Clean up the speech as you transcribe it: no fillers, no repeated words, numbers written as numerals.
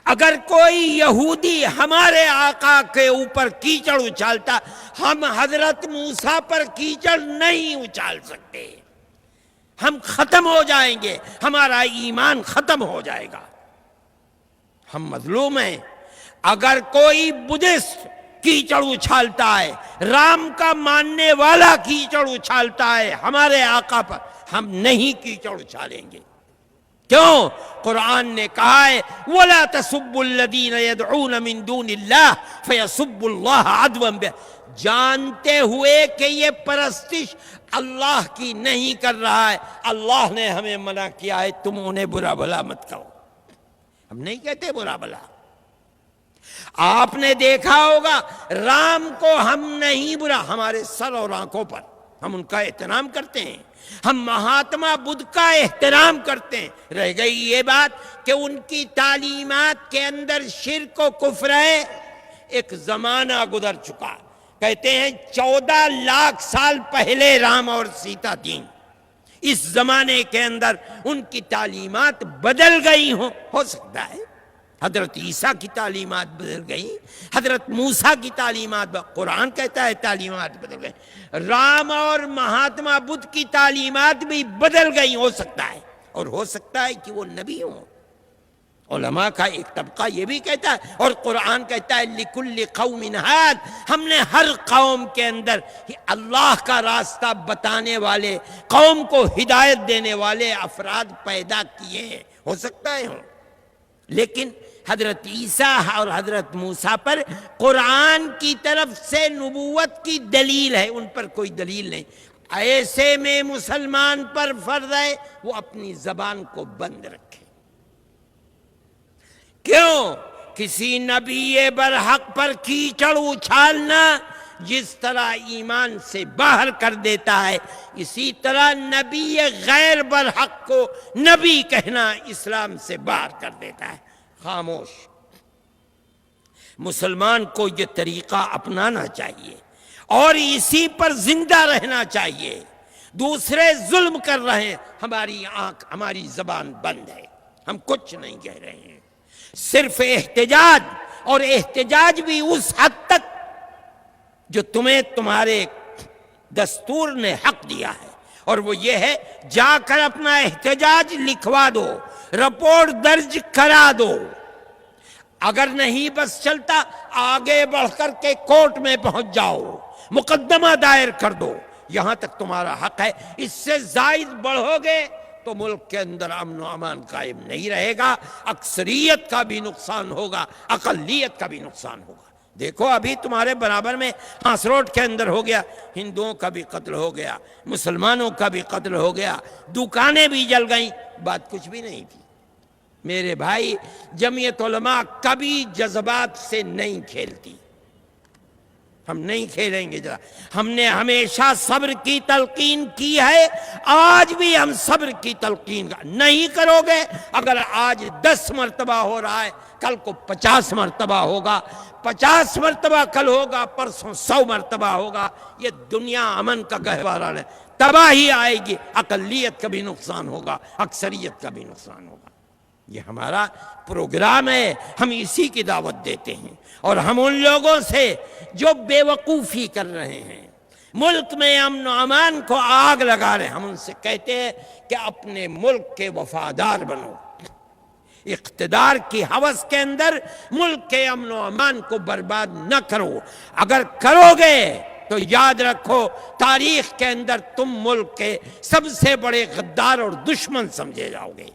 اگر کوئی یہودی ہمارے آقا کے اوپر کیچڑ اچھالتا، ہم حضرت موسیٰ پر کیچڑ نہیں اچھال سکتے، ہم ختم ہو جائیں گے، ہمارا ایمان ختم ہو جائے گا، ہم مظلوم ہیں۔ اگر کوئی بدھسٹ کیچڑ اچھالتا ہے، رام کا ماننے والا کیچڑ اچھالتا ہے ہمارے آقا پر، ہم نہیں کیچڑ اچھالیں گے۔ کیوں؟ قرآن نے کہا ہے وَلَا تَسُبُّوا الَّذِينَ يَدْعُونَ مِن دُونِ اللَّهِ فَيَسُبُّوا اللَّهَ عَدْوًا بِغَيْرِ، جانتے ہوئے کہ یہ پرستش اللہ کی نہیں کر رہا ہے، اللہ نے ہمیں منع کیا ہے تم انہیں برا بھلا مت کہو۔ ہم نہیں کہتے برا بھلا۔ آپ نے دیکھا ہوگا رام کو ہم نہیں برا، ہمارے سر اور آنکھوں پر ہم ان کا احترام کرتے ہیں، ہم مہاتما بدھ کا احترام کرتے ہیں۔ رہ گئی یہ بات کہ ان کی تعلیمات کے اندر شرک و کفر ہے۔ ایک زمانہ گزر چکا، کہتے ہیں 14 لاکھ سال پہلے رام اور سیتا تھیں، اس زمانے کے اندر ان کی تعلیمات بدل گئی ہو سکتا ہے حضرت عیسیٰ کی تعلیمات بدل گئی، حضرت موسیٰ کی تعلیمات، قرآن کہتا ہے تعلیمات بدل گئی، رام اور مہاتما بدھ کی تعلیمات بھی بدل گئی، ہو سکتا ہے، اور ہو سکتا ہے کہ وہ نبی ہوں۔ علماء کا ایک طبقہ یہ بھی کہتا ہے، اور قرآن کہتا ہے لِكُلِّ قَوْمٍ ہَادٍ، ہم نے ہر قوم کے اندر اللہ کا راستہ بتانے والے، قوم کو ہدایت دینے والے افراد پیدا کیے ہیں، ہو سکتا ہے ہوں۔ لیکن حضرت عیسیٰ اور حضرت موسیٰ پر قرآن کی طرف سے نبوت کی دلیل ہے، ان پر کوئی دلیل نہیں۔ ایسے میں مسلمان پر فرض ہے وہ اپنی زبان کو بند رکھے۔ کیوں؟ کسی نبی برحق پر کیچڑ اچھالنا جس طرح ایمان سے باہر کر دیتا ہے، اسی طرح نبی غیر برحق کو نبی کہنا اسلام سے باہر کر دیتا ہے۔ خاموش۔ مسلمان کو یہ طریقہ اپنانا چاہیے اور اسی پر زندہ رہنا چاہیے۔ دوسرے ظلم کر رہے ہیں، ہماری آنکھ، ہماری زبان بند ہے، ہم کچھ نہیں کہہ رہے ہیں، صرف احتجاج، اور احتجاج بھی اس حد تک جو تمہیں تمہارے دستور نے حق دیا ہے، اور وہ یہ ہے جا کر اپنا احتجاج لکھوا دو، رپورٹ درج کرا دو۔ اگر نہیں بس چلتا آگے بڑھ کر کے کورٹ میں پہنچ جاؤ، مقدمہ دائر کر دو، یہاں تک تمہارا حق ہے۔ اس سے زائد بڑھو گے تو ملک کے اندر امن و امان قائم نہیں رہے گا، اکثریت کا بھی نقصان ہوگا، اقلیت کا بھی نقصان ہوگا۔ دیکھو ابھی تمہارے برابر میں ہانسروڈ کے اندر ہو گیا، ہندوؤں کا بھی قتل ہو گیا، مسلمانوں کا بھی قتل ہو گیا، دکانیں بھی جل گئیں، بات کچھ بھی نہیں تھی۔ میرے بھائی، جمعیت علماء کبھی جذبات سے نہیں کھیلتی، ہم نہیں کھیلیں گے۔ ہم نے ہمیشہ صبر کی تلقین کی ہے، آج بھی ہم صبر کی تلقین نہیں کرو گے۔ اگر آج 10 مرتبہ ہو رہا ہے، کل کو 50 مرتبہ ہوگا، 50 مرتبہ کل ہوگا، پرسوں 100 مرتبہ ہوگا۔ یہ دنیا امن کا گہوارہ ہے، تباہی آئے گی، اقلیت کا بھی نقصان ہوگا، اکثریت کا بھی نقصان ہوگا۔ یہ ہمارا پروگرام ہے، ہم اسی کی دعوت دیتے ہیں، اور ہم ان لوگوں سے جو بے وقوفی کر رہے ہیں، ملک میں امن و امان کو آگ لگا رہے ہیں، ہم ان سے کہتے ہیں کہ اپنے ملک کے وفادار بنو، اقتدار کی ہوس کے اندر ملک کے امن و امان کو برباد نہ کرو۔ اگر کرو گے تو یاد رکھو تاریخ کے اندر تم ملک کے سب سے بڑے غدار اور دشمن سمجھے جاؤ گے۔